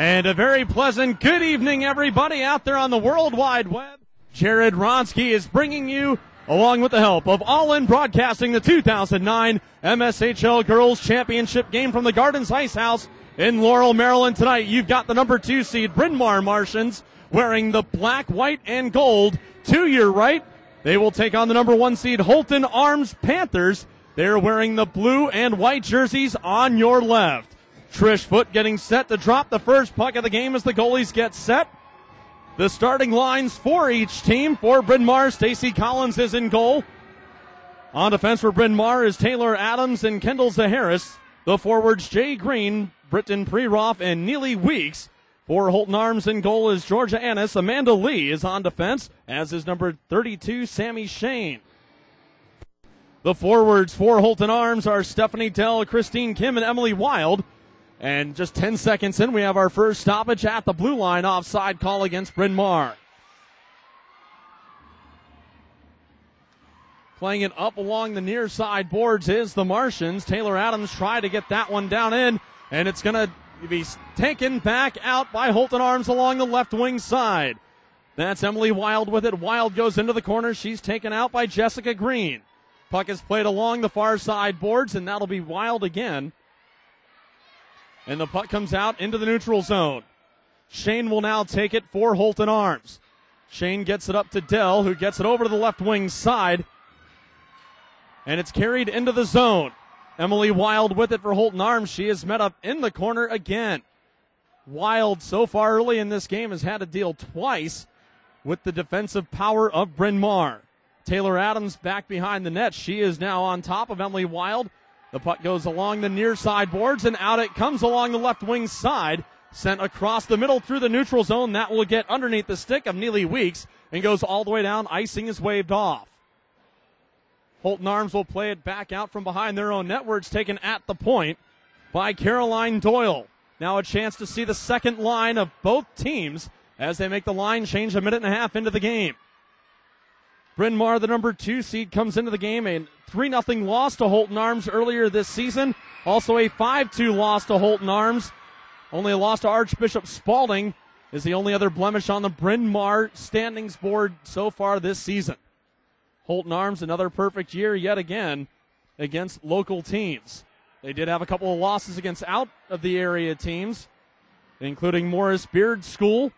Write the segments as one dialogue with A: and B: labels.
A: And a very pleasant good evening, everybody out there on the World Wide Web. Jared Ronsky is bringing you, along with the help of All In Broadcasting, the 2009 MSHL Girls Championship game from the Gardens Ice House in Laurel, Maryland. Tonight, you've got the number 2 seed Bryn Mawr Martians wearing the black, white, and gold. To your right, they will take on the number 1 seed Holton Arms Panthers. They're wearing the blue and white jerseys on your left. Trish Foote getting set to drop the first puck of the game as the goalies get set. The starting lines for each team. For Bryn Mawr, Stacey Collins is in goal. On defense for Bryn Mawr is Taylor Adams and Kendall Zaharis. The forwards Jay Green, Britton Preroff, and Neely Weeks. For Holton Arms in goal is Georgia Annis. Amanda Lee is on defense, as is number 32, Sammy Shane. The forwards for Holton Arms are Stephanie Dell, Christine Kim, and Emily Wild. And just 10 seconds in, we have our first stoppage at the blue line. Offside call against Bryn Mawr. Playing it up along the near side boards is the Martians. Taylor Adams tried to get that one down in, and it's going to be taken back out by Holton Arms along the left wing side. That's Emily Wild with it. Wild goes into the corner. She's taken out by Jessica Green. Puck is played along the far side boards, and that'll be Wild again. And the puck comes out into the neutral zone. Shane will now take it for Holton Arms. Shane gets it up to Dell, who gets it over to the left wing side. And it's carried into the zone. Emily Wild with it for Holton Arms. She is met up in the corner again. Wild, so far early in this game, has had to deal twice with the defensive power of Bryn Mawr. Taylor Adams back behind the net. She is now on top of Emily Wild. The puck goes along the near side boards, and out it comes along the left wing side. Sent across the middle through the neutral zone. That will get underneath the stick of Neely Weeks and goes all the way down. Icing is waved off. Holton Arms will play it back out from behind their own net, where it's taken at the point by Caroline Doyle. Now a chance to see the second line of both teams as they make the line change a minute and a half into the game. Bryn Mawr, the number 2 seed, comes into the game. A 3-0 loss to Holton Arms earlier this season. Also a 5-2 loss to Holton Arms. Only a loss to Archbishop Spalding is the only other blemish on the Bryn Mawr standings board so far this season. Holton Arms, another perfect year yet again against local teams. They did have a couple of losses against out of the area teams, including Morris Beard School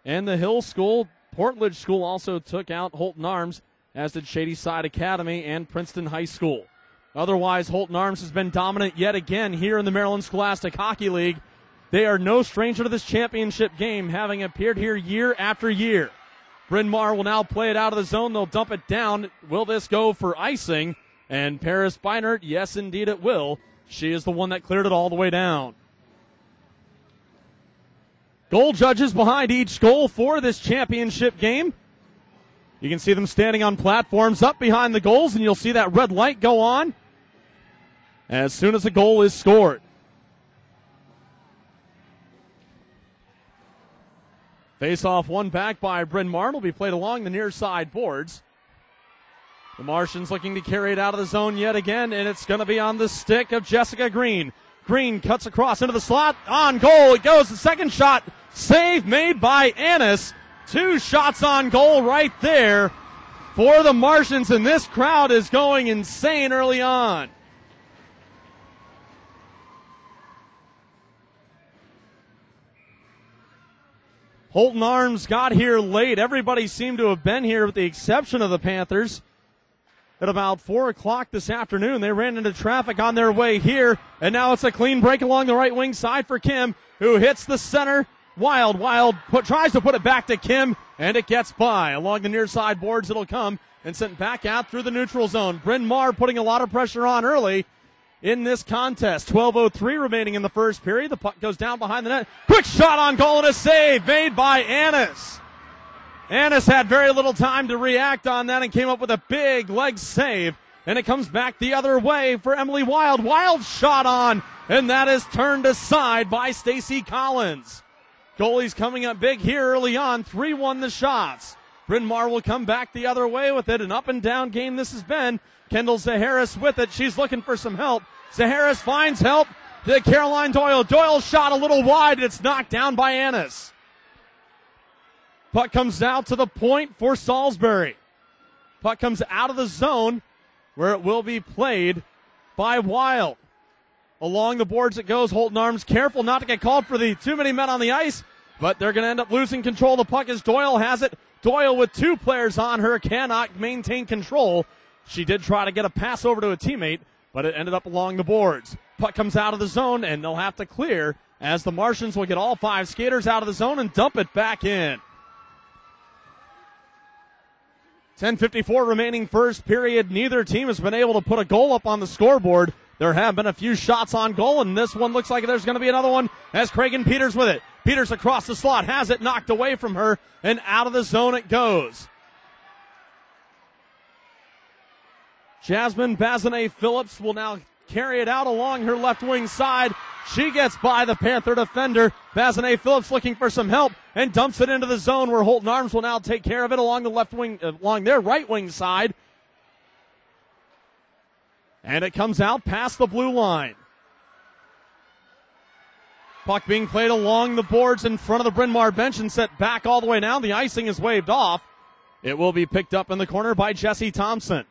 A: and the Hill School. Portledge School also took out Holton Arms, as did Shadyside Academy and Princeton High School. Otherwise, Holton Arms has been dominant yet again here in the Maryland Scholastic Hockey League. They are no stranger to this championship game, having appeared here year after year. Bryn Mawr will now play it out of the zone. They'll dump it down. Will this go for icing? And Paris Beinert, yes, indeed it will. She is the one that cleared it all the way down. Goal judges behind each goal for this championship game. You can see them standing on platforms up behind the goals, and you'll see that red light go on as soon as a goal is scored. Face-off one back by Bryn Mawr will be played along the near side boards. The Martians looking to carry it out of the zone yet again, and it's going to be on the stick of Jessica Green. Green cuts across into the slot. On goal it goes. The second shot. Save made by Annis. 2 shots on goal right there for the Martians, and this crowd is going insane early on. Holton Arms got here late. Everybody seemed to have been here with the exception of the Panthers. At about 4 o'clock this afternoon, they ran into traffic on their way here, and now it's a clean break along the right wing side for Kim, who hits the center. Wild tries to put it back to Kim, and it gets by. Along the near side boards it'll come and sent back out through the neutral zone. Bryn Mawr putting a lot of pressure on early in this contest. 12:03 remaining in the first period. The puck goes down behind the net. Quick shot on goal and a save made by Annis. Annis had very little time to react on that and came up with a big leg save. And it comes back the other way for Emily Wild. Wild shot on, and that is turned aside by Stacey Collins. Goalies coming up big here early on. 3-1 the shots. Bryn Mawr will come back the other way with it. An up and down game this has been. Kendall Zaharis with it. She's looking for some help. Zaharis finds help. to Caroline Doyle. Doyle shot a little wide. It's knocked down by Annis. Puck comes out to the point for Salisbury. Puck comes out of the zone where it will be played by Wild. Along the boards it goes. Holton Arms careful not to get called for the too many men on the ice, but they're going to end up losing control of the puck as Doyle has it. Doyle with two players on her cannot maintain control. She did try to get a pass over to a teammate, but it ended up along the boards. Puck comes out of the zone, and they'll have to clear as the Martians will get all five skaters out of the zone and dump it back in. 10:54 remaining first period. Neither team has been able to put a goal up on the scoreboard. There have been a few shots on goal, and this one looks like there's going to be another one as Cragen Peters with it. Peters across the slot, has it knocked away from her, and out of the zone it goes. Jasmine Bazinet-Phillips will now carry it out along her left wing side. She gets by the Panther defender. Bazinet-Phillips looking for some help and dumps it into the zone where Holton Arms will now take care of it along the left wing, along their right wing side. And it comes out past the blue line. Puck being played along the boards in front of the Bryn Mawr bench and set back all the way down. The icing is waved off. It will be picked up in the corner by Jessie Thompson.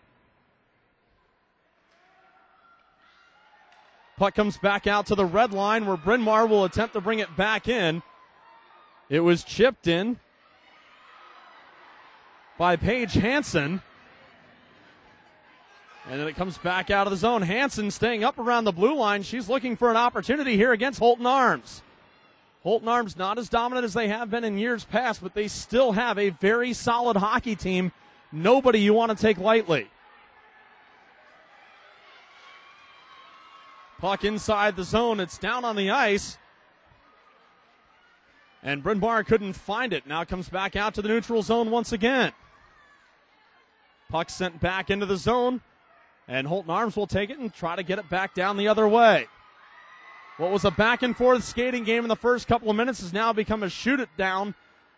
A: Puck comes back out to the red line where Bryn Mawr will attempt to bring it back in. It was chipped in by Paige Hansen. And then it comes back out of the zone. Hansen staying up around the blue line. She's looking for an opportunity here against Holton Arms. Holton Arms not as dominant as they have been in years past, but they still have a very solid hockey team. Nobody you want to take lightly. Puck inside the zone. It's down on the ice. And Bryn Mawr couldn't find it. Now it comes back out to the neutral zone once again. Puck sent back into the zone. And Holton Arms will take it and try to get it back down the other way. What was a back and forth skating game in the first couple of minutes has now become a shoot it down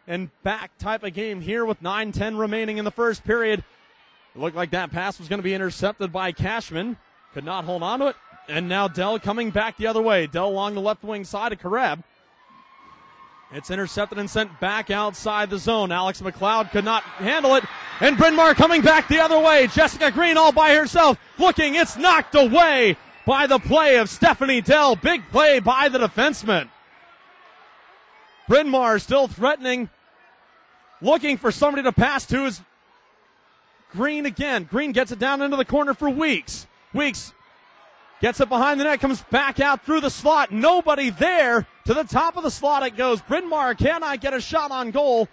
A: and back type of game here with 9:10 remaining in the first period. It looked like that pass was going to be intercepted by Cashman. Could not hold on to it. And now Dell coming back the other way. Dell along the left wing side of Kareb. It's intercepted and sent back outside the zone. Alex McLeod could not handle it. And Bryn Mawr coming back the other way. Jessica Green all by herself. Looking, it's knocked away by the play of Stephanie Dell. Big play by the defenseman. Bryn Mawr still threatening. Looking for somebody to pass to is Green again. Green gets it down into the corner for Weeks. Weeks gets it behind the net, comes back out through the slot. Nobody there. To the top of the slot it goes. Bryn Mawr cannot get a shot on goal.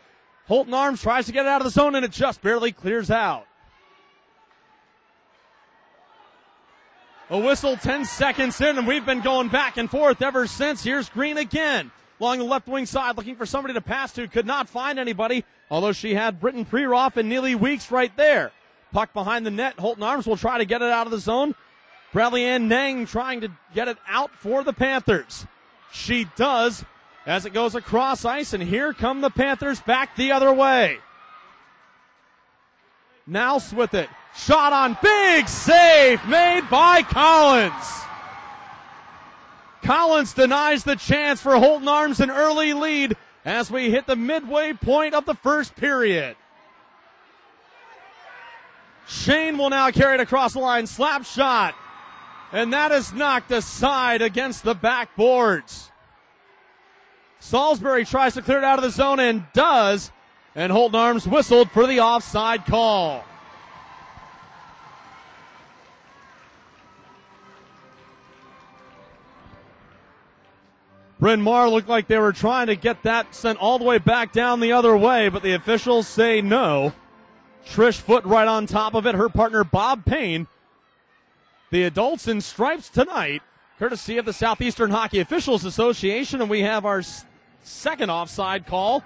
A: Holton Arms tries to get it out of the zone, and it just barely clears out. A whistle 10 seconds in, and we've been going back and forth ever since. Here's Green again. Along the left wing side, looking for somebody to pass to. Could not find anybody, although she had Britton Preroff and Neely Weeks right there. Puck behind the net. Holton Arms will try to get it out of the zone. Bradley Ann Nang trying to get it out for the Panthers. She does as it goes across ice, and here come the Panthers back the other way. Nouse with it. Shot on, big save made by Collins. Collins denies the chance for Holton Arms an early lead as we hit the midway point of the first period. Shane will now carry it across the line. Slap shot. And that is knocked aside against the backboards. Salisbury tries to clear it out of the zone and does. And Holton Arms whistled for the offside call. Bryn Mawr looked like they were trying to get that sent all the way back down the other way, but the officials say no. Trish Foote right on top of it. Her partner Bob Payne. The adults in stripes tonight, courtesy of the Southeastern Hockey Officials Association, and we have our second offside call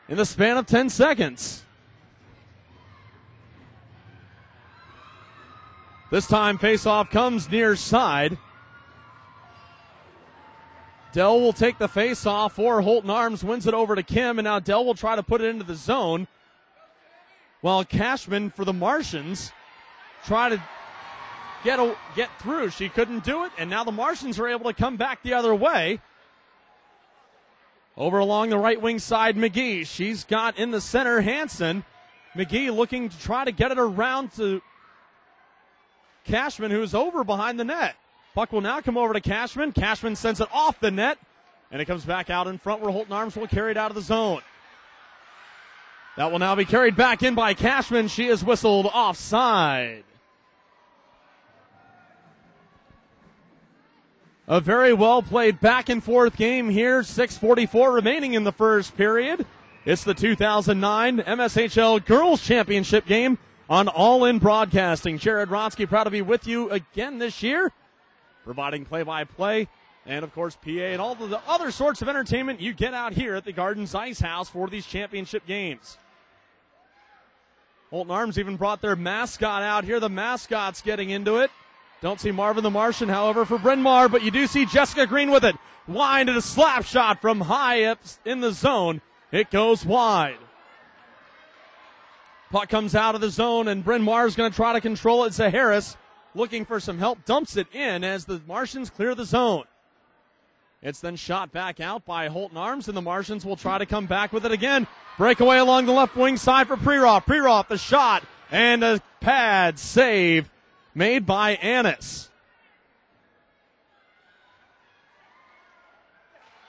A: in the span of 10 seconds. This time faceoff comes near side. Dell will take the faceoff for Holton Arms, wins it over to Kim, and now Dell will try to put it into the zone, while Cashman for the Martians try to get through. She couldn't do it, and now the Martians are able to come back the other way. Over along the right wing side, McGee. She's got in the center Hansen. McGee looking to try to get it around to Cashman, who's over behind the net. Puck will now come over to Cashman. Cashman sends it off the net, and it comes back out in front where Holton Arms will carry it out of the zone. That will now be carried back in by Cashman. She is whistled offside. A very well played back and forth game here. 6:44 remaining in the first period. It's the 2009 MSHL Girls Championship game on All In Broadcasting. Jared Rotsky proud to be with you again this year, providing play-by-play and, of course, PA and all of the other sorts of entertainment you get out here at the Gardens Ice House for these championship games. Holton Arms even brought their mascot out here. The mascot's getting into it. Don't see Marvin the Martian, however, for Bryn Mawr, but you do see Jessica Green with it. Wide and a slap shot from high up in the zone. It goes wide. Puck comes out of the zone, and Bryn Mawr is going to try to control it. Zaharis looking for some help, dumps it in as the Martians clear the zone. It's then shot back out by Holton Arms, and the Martians will try to come back with it again. Breakaway along the left wing side for Preroth. Preroth, the shot, and a pad save made by Annis.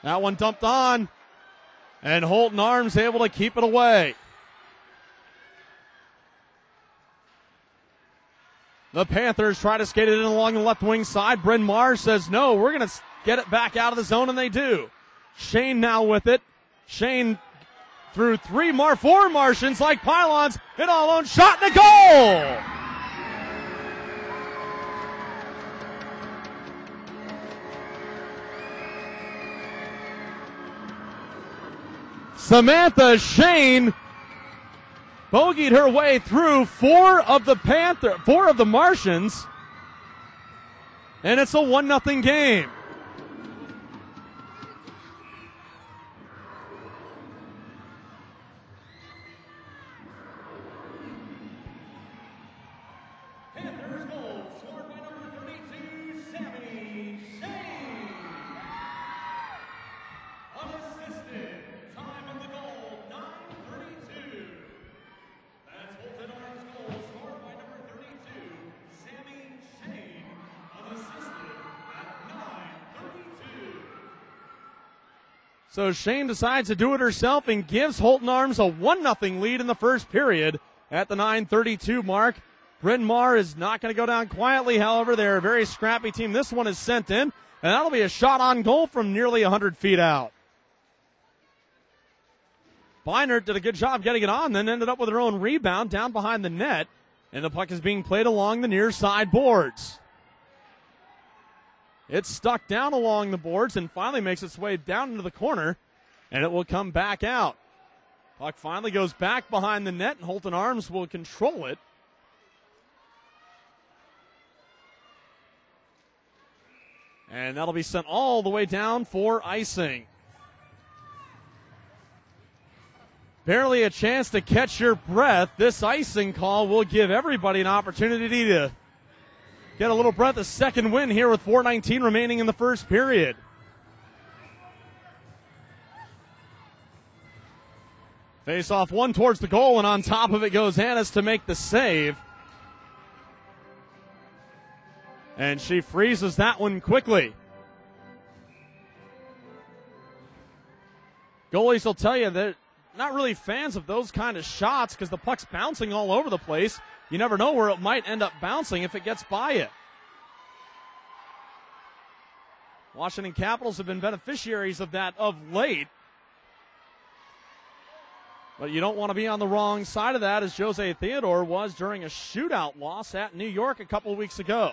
A: That one dumped on, and Holton Arms able to keep it away. The Panthers try to skate it in along the left wing side. Bryn Mawr says, no, we're going to get it back out of the zone, and they do. Shane now with it. Shane through four Martians like pylons. Hit all alone, shot and a goal! Samantha Shane bogeyed her way through four of the Martians, and it's a 1-0 game. Panthers goal scored by number 32, Sammy Shane. Unassisted. Time of the goal, 9:32. That's Holton Arms goal scored by number 32, Sammy Shane. Unassisted at 9:32. So Shane decides to do it herself and gives Holton Arms a 1-0 lead in the first period at the 9:32 mark. Bryn Mawr is not going to go down quietly, however. They're a very scrappy team. This one is sent in, and that'll be a shot on goal from nearly 100 feet out. Beinert did a good job getting it on, then ended up with her own rebound down behind the net, and the puck is being played along the near side boards. It's stuck down along the boards and finally makes its way down into the corner, and it will come back out. Puck finally goes back behind the net, and Holton Arms will control it. And that'll be sent all the way down for icing. Barely a chance to catch your breath. This icing call will give everybody an opportunity to get a little breath. A second win here with 4:19 remaining in the first period. Face off one towards the goal, and on top of it goes Annis to make the save. And she freezes that one quickly. Goalies will tell you they're not really fans of those kind of shots because the puck's bouncing all over the place. You never know where it might end up bouncing if it gets by you. Washington Capitals have been beneficiaries of that of late. But you don't want to be on the wrong side of that, as Jose Theodore was during a shootout loss at New York a couple of weeks ago.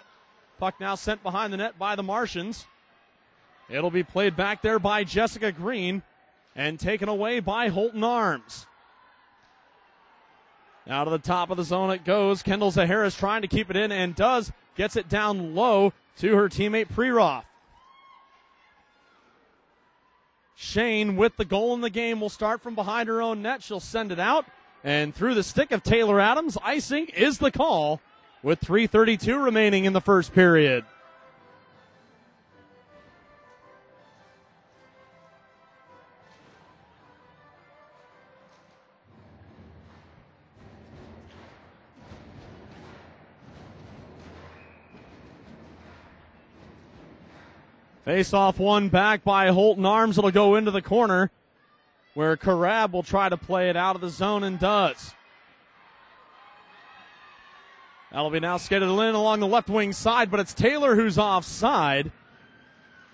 A: Puck now sent behind the net by the Martians. It'll be played back there by Jessica Green and taken away by Holton Arms. Now to the top of the zone it goes. Kendall Zaharis trying to keep it in and does. Gets it down low to her teammate Preroth. Shane with the goal in the game will start from behind her own net. She'll send it out and through the stick of Taylor Adams. Icing is the call with 3:32 remaining in the first period. Face-off one back by Holton Arms. It'll go into the corner where Karab will try to play it out of the zone and does. That'll be now skated in along the left wing side, but it's Taylor who's offside,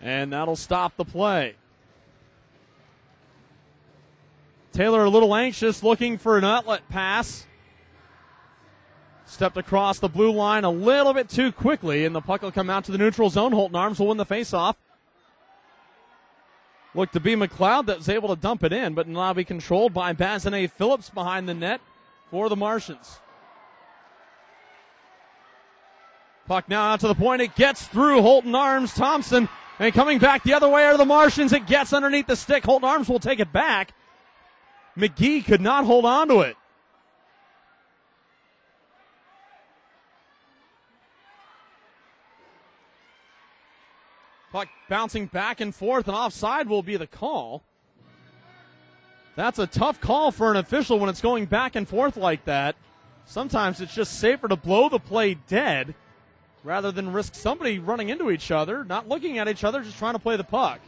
A: and that'll stop the play. Taylor a little anxious, looking for an outlet pass. Stepped across the blue line a little bit too quickly, and the puck will come out to the neutral zone. Holton Arms will win the faceoff. Looked to be McLeod that was able to dump it in, but now be controlled by Bazinet Phillips behind the net for the Martians. Puck now out to the point. It gets through Holton Arms. Thompson, and coming back the other way are the Martians. It gets underneath the stick. Holton Arms will take it back. McGee could not hold on to it. Puck bouncing back and forth, and offside will be the call. That's a tough call for an official when it's going back and forth like that. Sometimes it's just safer to blow the play dead rather than risk somebody running into each other, not looking at each other, just trying to play the puck.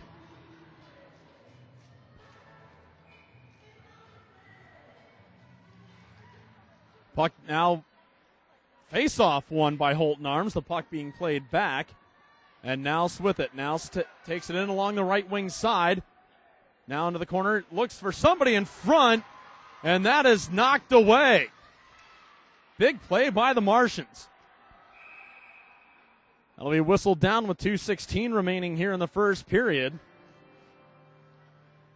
A: Puck now face-off won by Holton Arms, the puck being played back. And Nels with it. Nels takes it in along the right wing side. Now into the corner. Looks for somebody in front. And that is knocked away. Big play by the Martians. That'll be whistled down with 2:16 remaining here in the first period.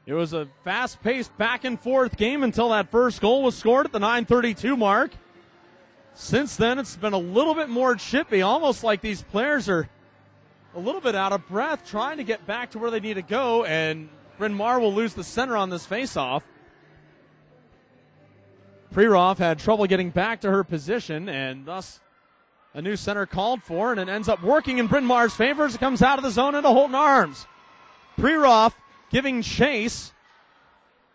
A: It was a fast-paced back and forth game until that first goal was scored at the 9:32 mark. Since then, it's been a little bit more chippy, almost like these players are a little bit out of breath, trying to get back to where they need to go, and Bryn Mawr will lose the center on this faceoff. Prerov had trouble getting back to her position, and thus a new center called for, and it ends up working in Bryn Mawr's favor as it comes out of the zone into Holton Arms. Prerov giving chase.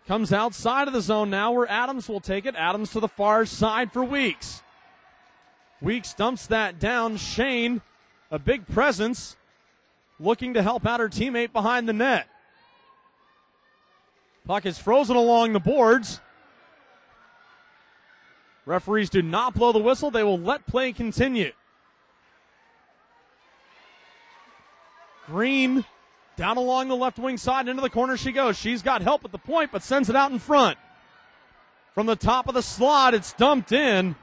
A: Comes outside of the zone now where Adams will take it. Adams to the far side for Weeks. Weeks dumps that down. Shane, a big presence, looking to help out her teammate behind the net. Puck is frozen along the boards. Referees do not blow the whistle. They will let play continue. Green down along the left wing side into the corner she goes. She's got help at the point, but sends it out in front. From the top of the slot, it's dumped in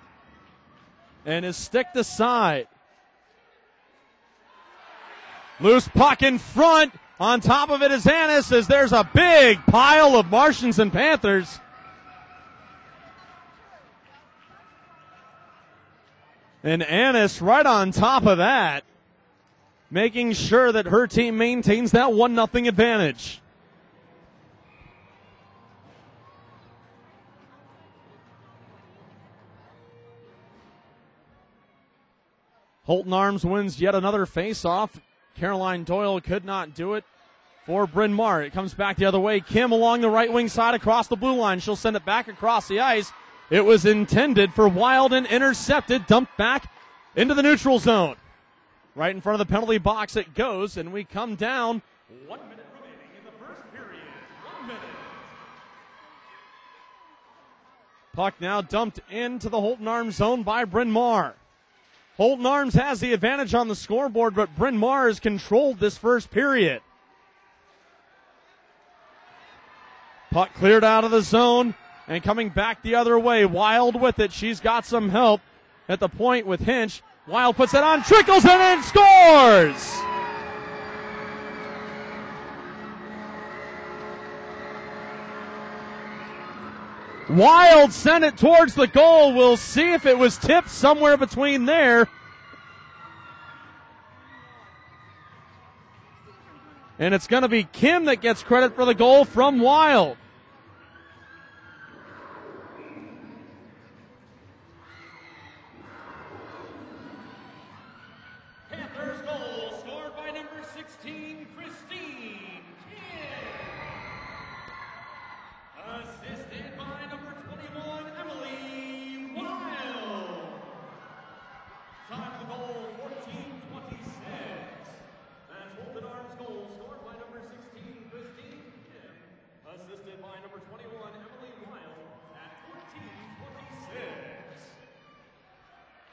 A: and is sticked aside. Loose puck in front. On top of it is Annis as there's a big pile of Martians and Panthers. And Annis right on top of that, making sure that her team maintains that 1-0 advantage. Holton Arms wins yet another face-off. Caroline Doyle could not do it for Bryn Mawr. It comes back the other way. Kim along the right wing side across the blue line. She'll send it back across the ice. It was intended for Wild and intercepted. Dumped back into the neutral zone. Right in front of the penalty box it goes, and we come down. 1 minute remaining in the first period. 1 minute. Puck now dumped into the Holton Arms zone by Bryn Mawr. Holton Arms has the advantage on the scoreboard, but Bryn Mawr has controlled this first period. Puck cleared out of the zone and coming back the other way. Wild with it. She's got some help at the point with Hinch. Wild puts it on, trickles it and scores! Wild sent it towards the goal. We'll see if it was tipped somewhere between there. And it's going to be Kim that gets credit for the goal from Wild.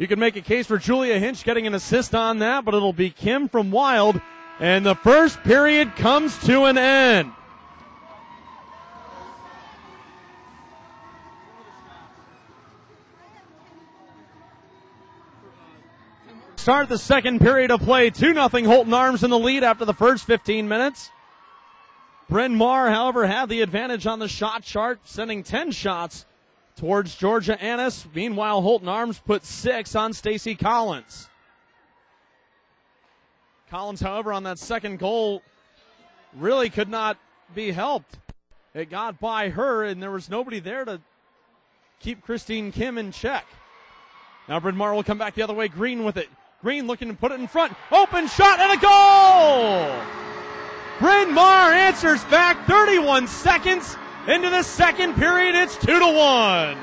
A: You can make a case for Julia Hinch getting an assist on that, but it'll be Kim from Wild. And the first period comes to an end. Start the second period of play. 2-0 Holton Arms in the lead after the first 15 minutes. Bryn Mawr, however, had the advantage on the shot chart, sending 10 shots towards Georgia Annis. Meanwhile, Holton Arms put 6 on Stacy Collins. Collins, however, on that second goal really could not be helped. It got by her, and there was nobody there to keep Christine Kim in check. Now Bryn Mawr will come back the other way. Green with it. Green looking to put it in front. Open shot and a goal! Bryn Mawr answers back 31 seconds into the second period. It's 2-1.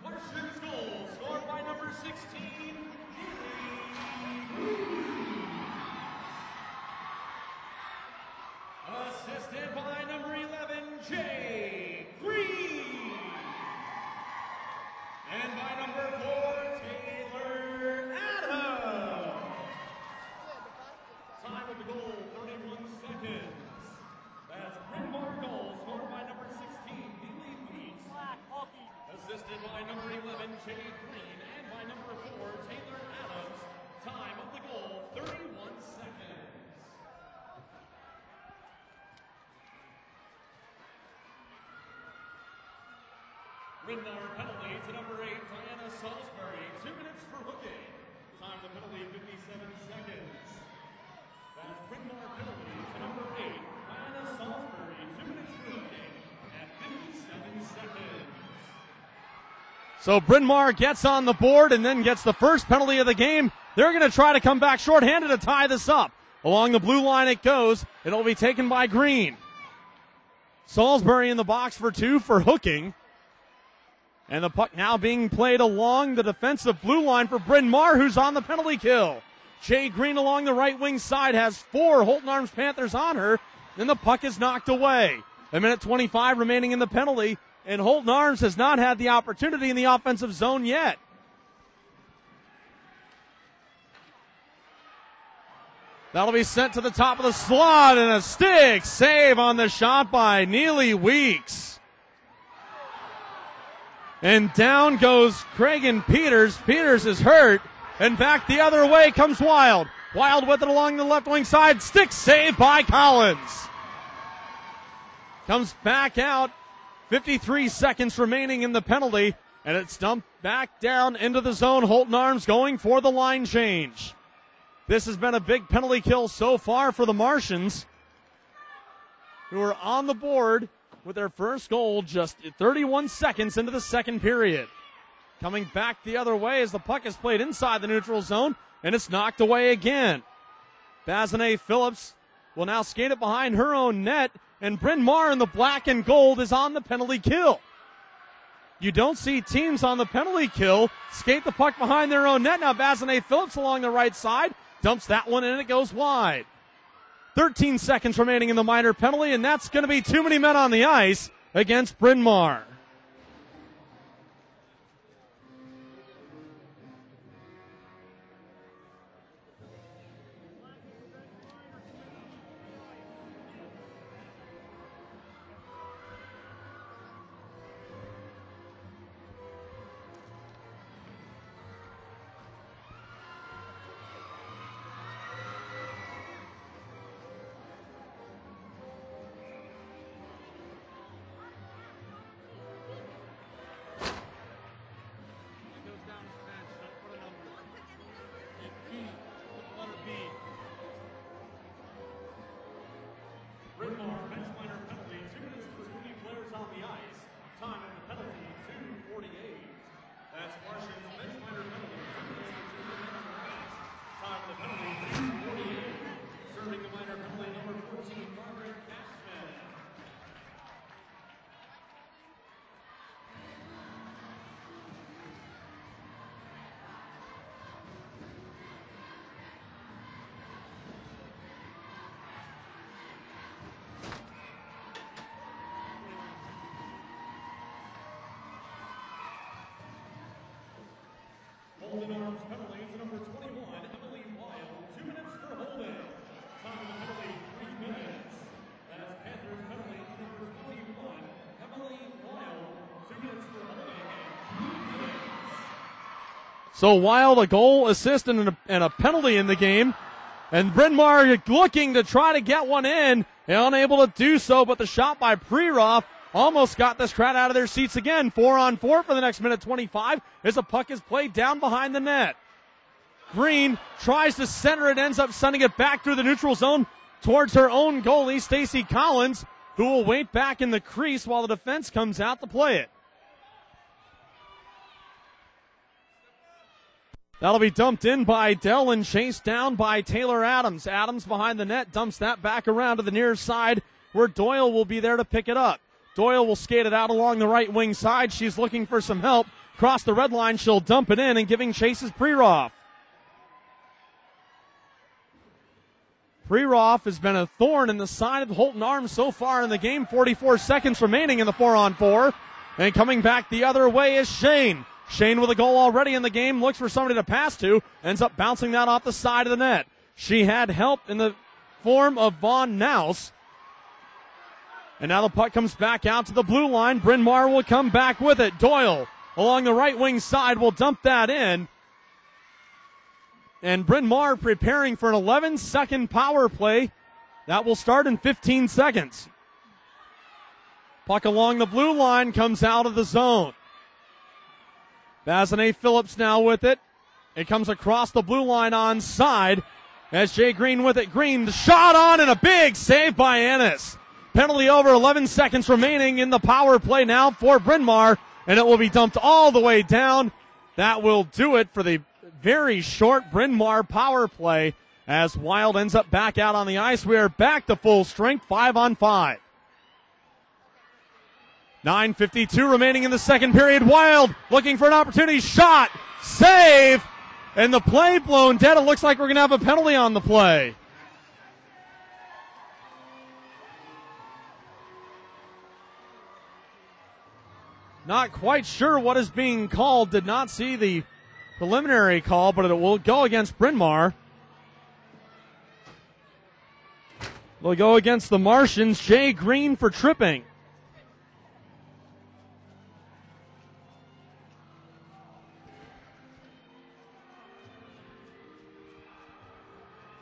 A: Martians goal scored by number 16, assisted by number 11, Jay Green, and by number 4, Taylor Adams. Time of the goal, 31 seconds. That's Bryn Mawr goal scored by number 16, Neely Weeks. Assisted by number 11, Jay Green, and by number 4, Taylor Adams. Time of the goal, 31 seconds. Bryn Mawr penalty to number 8, Diana Salisbury. 2 minutes for hooking. Time of the penalty, 57 seconds. That's Bryn Mawr penalty to number 8, Diana Salisbury. 2 minutes for hooking at 57 seconds. So Bryn Mawr gets on the board and then gets the first penalty of the game. They're going to try to come back shorthanded to tie this up. Along the blue line it goes. It'll be taken by Green. Salisbury in the box for 2 for hooking. And the puck now being played along the defensive blue line for Bryn Mawr, who's on the penalty kill. Jay Green along the right wing side has 4 Holton Arms Panthers on her. Then the puck is knocked away. 1:25 remaining in the penalty. And Holton Arms has not had the opportunity in the offensive zone yet. That'll be sent to the top of the slot, and a stick save on the shot by Neely Weeks. And down goes Cragen Peters. Peters is hurt, and back the other way comes Wild. Wild with it along the left wing side. Stick save by Collins. Comes back out. 53 seconds remaining in the penalty, and it's dumped back down into the zone. Holton Arms going for the line change. This has been a big penalty kill so far for the Martians, who are on the board with their first goal just 31 seconds into the second period. Coming back the other way as the puck is played inside the neutral zone, and it's knocked away again. Bazanet Phillips will now skate it behind her own net, and Bryn Mawr in the black and gold is on the penalty kill. You don't see teams on the penalty kill skate the puck behind their own net. Now Bazanet Phillips along the right side dumps that one in and it goes wide. 13 seconds remaining in the minor penalty, and that's going to be too many men on the ice against Bryn Mawr.
B: Holton Arms penalty to number 21, Emily Wild, 2 minutes for holding. Time of the penalty, 3 minutes. That's Panthers penalty to number 21, Emily Wild, 2 minutes for holding and 3 minutes.
A: So Wild, a goal, assist, and a penalty in the game. And Bryn Mawr looking to try to get one in, and unable to do so, but the shot by Prerov almost got this crowd out of their seats again. 4-on-4 for the next minute 25 as the puck is played down behind the net. Green tries to center it, ends up sending it back through the neutral zone towards her own goalie, Stacey Collins, who will wait back in the crease while the defense comes out to play it. That'll be dumped in by Dell and chased down by Taylor Adams. Adams behind the net dumps that back around to the near side where Doyle will be there to pick it up. Doyle will skate it out along the right wing side. She's looking for some help. Cross the red line, she'll dump it in, and giving chase is Prerov. Prerov has been a thorn in the side of Holton Arms so far in the game. 44 seconds remaining in the 4-on-4. And coming back the other way is Shane. Shane with a goal already in the game, looks for somebody to pass to, ends up bouncing that off the side of the net. She had help in the form of Von Naus. And now the puck comes back out to the blue line. Bryn Mawr will come back with it. Doyle along the right wing side will dump that in. And Bryn Mawr preparing for an 11-second power play. That will start in 15 seconds. Puck along the blue line comes out of the zone. Bazinet Phillips now with it. It comes across the blue line onside as Jay Green with it. Green, the shot on and a big save by Ennis. Penalty over, 11 seconds remaining in the power play now for Bryn Mawr, and it will be dumped all the way down. That will do it for the very short Bryn Mawr power play as Wild ends up back out on the ice. We are back to full strength, 5-on-5. 9:52 remaining in the second period. Wild looking for an opportunity. Shot. Save. And the play blown dead. It looks like we're going to have a penalty on the play. Not quite sure what is being called. Did not see the preliminary call, but it will go against Bryn Mawr. Will go against the Martians. Jay Green for tripping.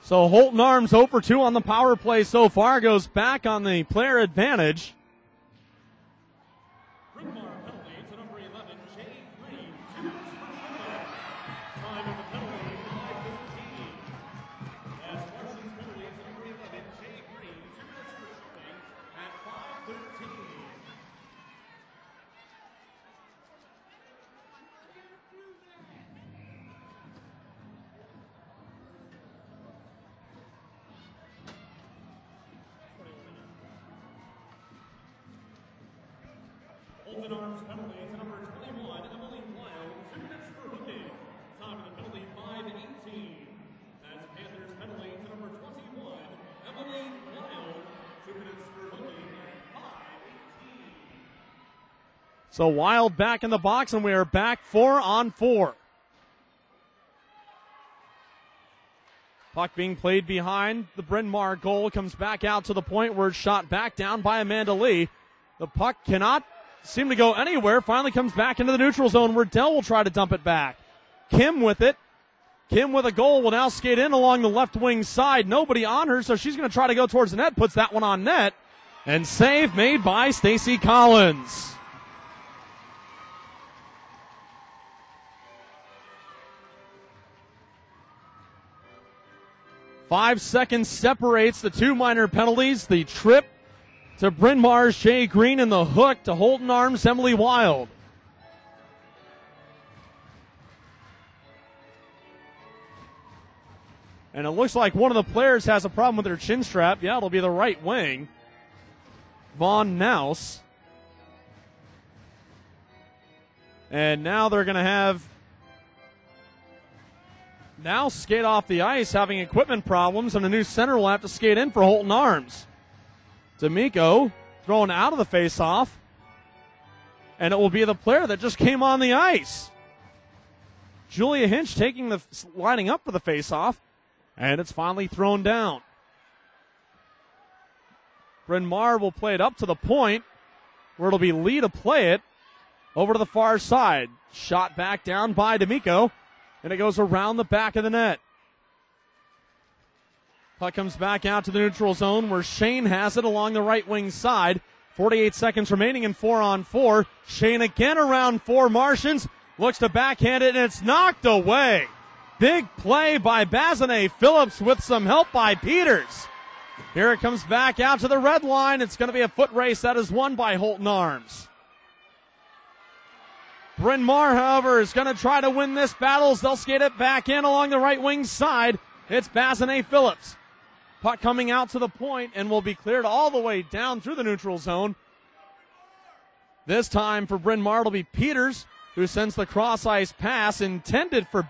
A: So Holton Arms 0 for 2 on the power play so far, goes back on the player advantage.
B: Bryn Mawr penalty to number 11, Jay Green, 2 minutes for holding. Time of the penalty, 5:15. As Martians penalty to number 11, Jay Green, 2 minutes for holding at 5:13. Holton Arms penalty to number 21, Emily Wild, 2 minutes for hooking. Time of the penalty, 5:18. That's Panthers penalty to number 21, Emily Wild, 2 minutes for hooking at 5:18.
A: So Wild back in the box, and we are back 4-on-4. Puck being played behind the Bryn Mawr goal, comes back out to the point where it's shot back down by Amanda Lee. The puck cannot seem to go anywhere. Finally comes back into the neutral zone where Dell will try to dump it back. Kim with it. Kim with a goal will now skate in along the left wing side. Nobody on her, so she's going to try to go towards the net. Puts that one on net. And save made by Stacey Collins. Five seconds separates the two minor penalties. The trip to Bryn Mawr's Jay Green and the hook to Holton Arms' Emily Wild. And it looks like one of the players has a problem with their chin strap. Yeah, it'll be the right wing. Von Naus. And now they're going to have Naus skate off the ice, having equipment problems, and a new center will have to skate in for Holton Arms. D'Amico thrown out of the face-off, and it will be the player that just came on the ice. Julia Hinch lining up for the faceoff, and it's finally thrown down. Bryn Mawr will play it up to the point, where it'll be Lee to play it over to the far side. Shot back down by D'Amico, and it goes around the back of the net. Puck comes back out to the neutral zone where Shane has it along the right wing side. 48 seconds remaining in 4-on-4. Shane again around 4 Martians. Looks to backhand it, and it's knocked away. Big play by Bazanet Phillips with some help by Peters. Here it comes back out to the red line. It's going to be a foot race that is won by Holton Arms. Bryn Mawr, however, is going to try to win this battle as they'll skate it back in along the right wing side. It's Bazanet Phillips. Puck coming out to the point and will be cleared all the way down through the neutral zone. This time for Bryn Mawr it'll be Peters who sends the cross ice pass intended for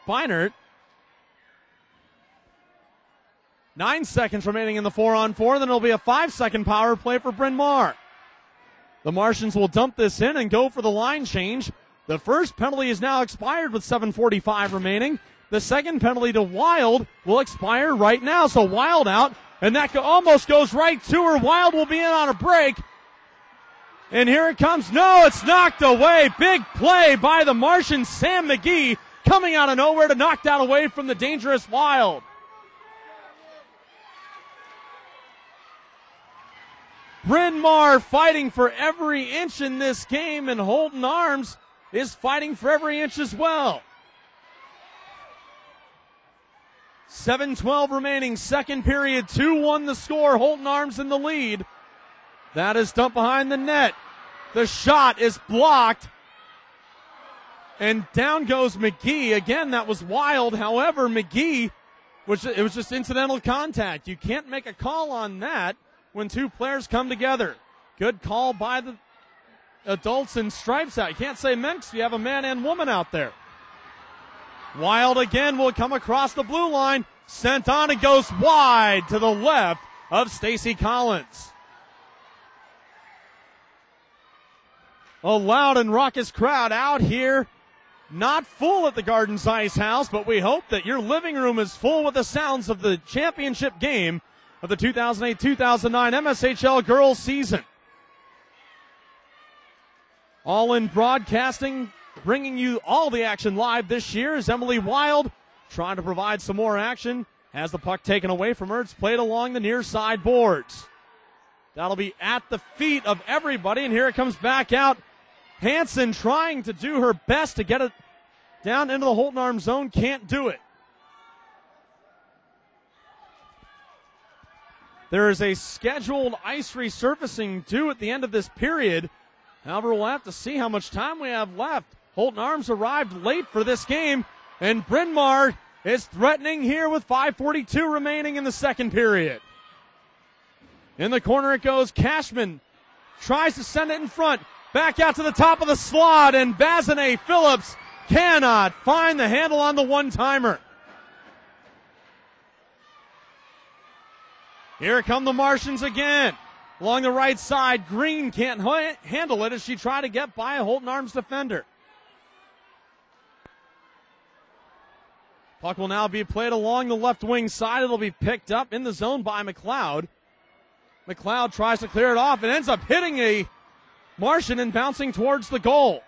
A: Beinert. 9 seconds remaining in the 4-on-4. Then it'll be a 5-second power play for Bryn Mawr. The Martians will dump this in and go for the line change. The first penalty is now expired with 7:45 remaining. The second penalty to Wild will expire right now. So Wild out, and that almost goes right to her. Wild will be in on a break. And here it comes. No, it's knocked away. Big play by the Martians. Sam McGee coming out of nowhere to knock that away from the dangerous Wild. Bryn Mawr fighting for every inch in this game, and Holton Arms is fighting for every inch as well. 7:12 remaining, second period, 2-1 the score. Holton Arms in the lead. That is dumped behind the net. The shot is blocked. And down goes McGee. Again, that was Wild. However, McGee, it was just incidental contact. You can't make a call on that when two players come together. Good call by the adults in stripes out. You can't say men because you have a man and woman out there. Wild again will come across the blue line. Sent on and goes wide to the left of Stacy Collins. A loud and raucous crowd out here. Not full at the Gardens Ice House, but we hope that your living room is full with the sounds of the championship game of the 2008-2009 MSHL girls season. All in broadcasting, bringing you all the action live this year is Emily Wild, trying to provide some more action. Has the puck taken away from her. It's played along the near side boards. That'll be at the feet of everybody, and here it comes back out. Hansen trying to do her best to get it down into the Holton Arms zone. Can't do it. There is a scheduled ice resurfacing due at the end of this period. However, we'll have to see how much time we have left. Holton Arms arrived late for this game, and Bryn Mawr is threatening here with 5:42 remaining in the second period. In the corner it goes. Cashman tries to send it in front. Back out to the top of the slot, and Bazanet Phillips cannot find the handle on the one-timer. Here come the Martians again. Along the right side, Green can't handle it as she tried to get by a Holton Arms defender. Puck will now be played along the left wing side. It'll be picked up in the zone by McLeod. McLeod tries to clear it off and ends up hitting a Martian and bouncing towards the goal.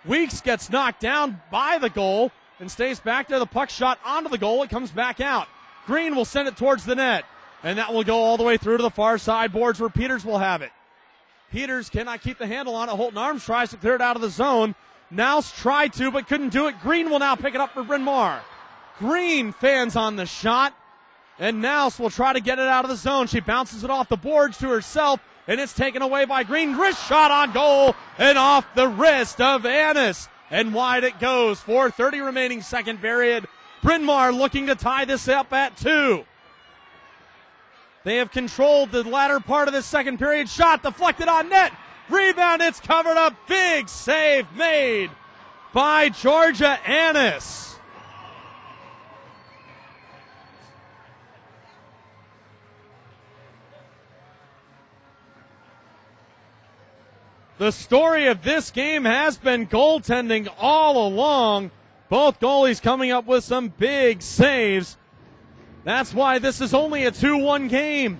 A: Weeks gets knocked down by the goal and stays back there. The puck shot onto the goal. It comes back out. Green will send it towards the net. And that will go all the way through to the far side boards where Peters will have it. Peters cannot keep the handle on it. Holton Arms tries to clear it out of the zone. Nouse tried to, but couldn't do it. Green will now pick it up for Bryn Mawr. Green fans on the shot. And Nouse will try to get it out of the zone. She bounces it off the boards to herself. And it's taken away by Green. Wrist shot on goal. And off the wrist of Annis. And wide it goes. 4:30 remaining second period. Bryn Mawr looking to tie this up at 2. They have controlled the latter part of this second period. Shot deflected on net. Rebound, it's covered up. Big save made by Georgia Annis. The story of this game has been goaltending all along. Both goalies coming up with some big saves. That's why this is only a 2-1 game.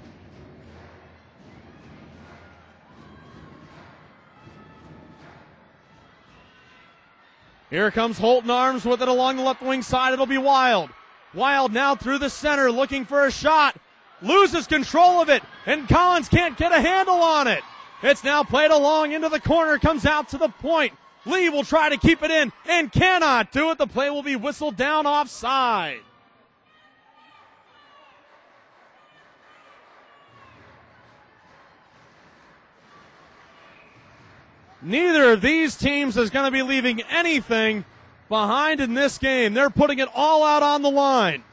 A: Here comes Holton Arms with it along the left wing side. It'll be Wild. Wild now through the center looking for a shot. Loses control of it, and Collins can't get a handle on it. It's now played along into the corner, comes out to the point. Lee will try to keep it in and cannot do it. The play will be whistled down offside. Neither of these teams is going to be leaving anything behind in this game. They're putting it all out on the line.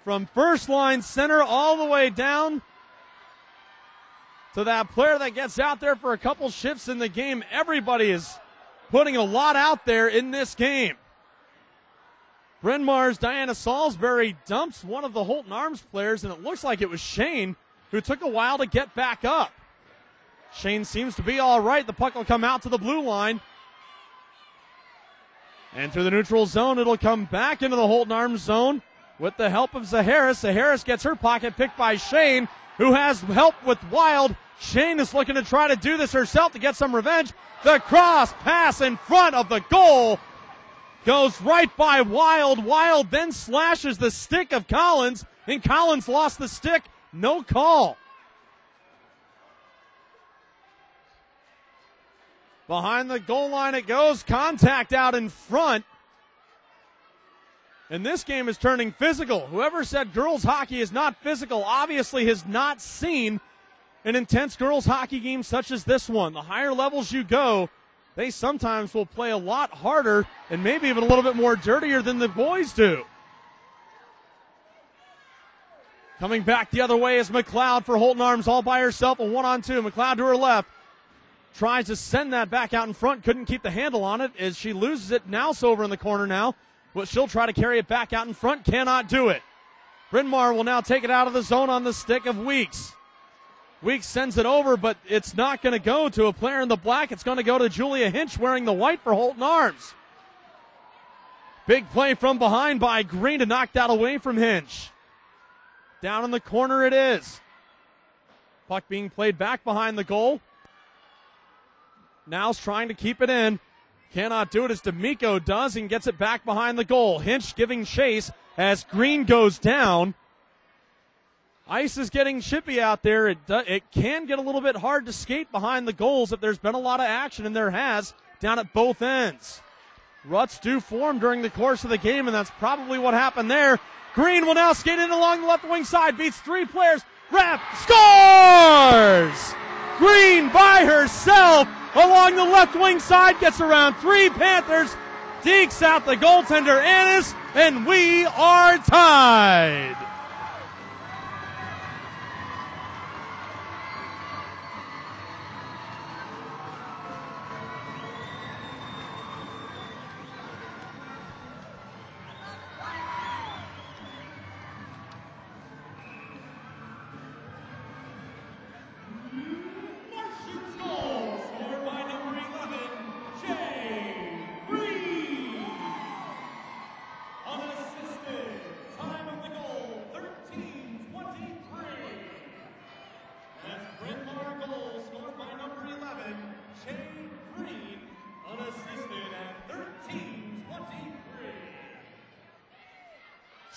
A: From first line center all the way down to that player that gets out there for a couple shifts in the game. Everybody is putting a lot out there in this game. Bryn Mawr's Diana Salisbury dumps one of the Holton Arms players, and it looks like it was Shane who took a while to get back up. Shane seems to be all right. The puck will come out to the blue line. And through the neutral zone, it'll come back into the Holton Arms zone with the help of Zaharis. Zaharis gets her pocket picked by Shane, who has help with Wild. Shane is looking to try to do this herself to get some revenge. The cross pass in front of the goal goes right by Wild. Wild then slashes the stick of Collins, and Collins lost the stick. No call. Behind the goal line it goes. Contact out in front. And this game is turning physical. Whoever said girls hockey is not physical obviously has not seen an intense girls hockey game such as this one. The higher levels you go, they sometimes will play a lot harder and maybe even a little bit more dirtier than the boys do. Coming back the other way is McLeod for Holton Arms all by herself, a 1-on-2. McLeod to her left. Tries to send that back out in front. Couldn't keep the handle on it as she loses it. Nouse over in the corner now. But she'll try to carry it back out in front. Cannot do it. Bryn Mawr will now take it out of the zone on the stick of Weeks. Weeks sends it over, but it's not going to go to a player in the black. It's going to go to Julia Hinch wearing the white for Holton Arms. Big play from behind by Green to knock that away from Hinch. Down in the corner it is. Puck being played back behind the goal. Now's trying to keep it in. Cannot do it as D'Amico does and gets it back behind the goal. Hinch giving chase as Green goes down. Ice is getting chippy out there. It can get a little bit hard to skate behind the goals if there's been a lot of action, and there has down at both ends. Ruts do form during the course of the game, and that's probably what happened there. Green will now skate in along the left wing side, beats three players. Rep scores! Green by herself along the left wing side, gets around three Panthers, dekes out the goaltender Annis, and we are tied.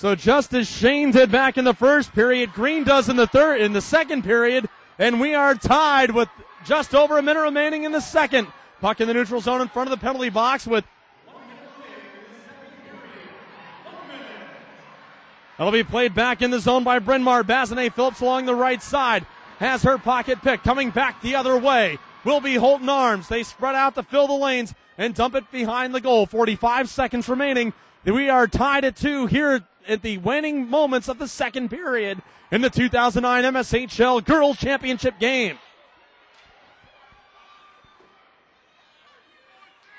A: So just as Shane did back in the first period, Green does in the second period, and we are tied with just over a minute remaining in the second. Puck in the neutral zone in front of the penalty box with 1 minute remaining in the second period. 1 minute. That'll be played back in the zone by Bryn Mawr. Bazinet Phillips along the right side has her pocket pick. Coming back the other way will be Holton Arms. They spread out to fill the lanes and dump it behind the goal. 45 seconds remaining. We are tied at 2 here at the waning moments of the second period in the 2009 MSHL Girls Championship game.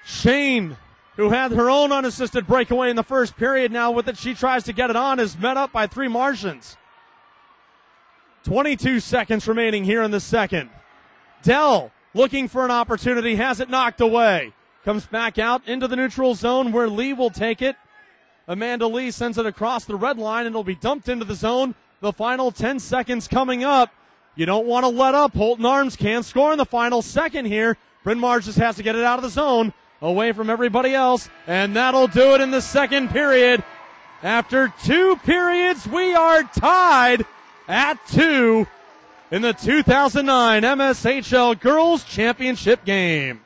A: Shane, who had her own unassisted breakaway in the first period, now with it she tries to get it on, is met up by three Martians. 22 seconds remaining here in the second. Dell looking for an opportunity, has it knocked away. Comes back out into the neutral zone where Lee will take it. Amanda Lee sends it across the red line and it'll be dumped into the zone. The final 10 seconds coming up. You don't want to let up. Holton Arms can't score in the final second here. Bryn Mawr just has to get it out of the zone, away from everybody else, and that'll do it in the second period. After 2 periods, we are tied at 2 in the 2009 MSHL Girls Championship game.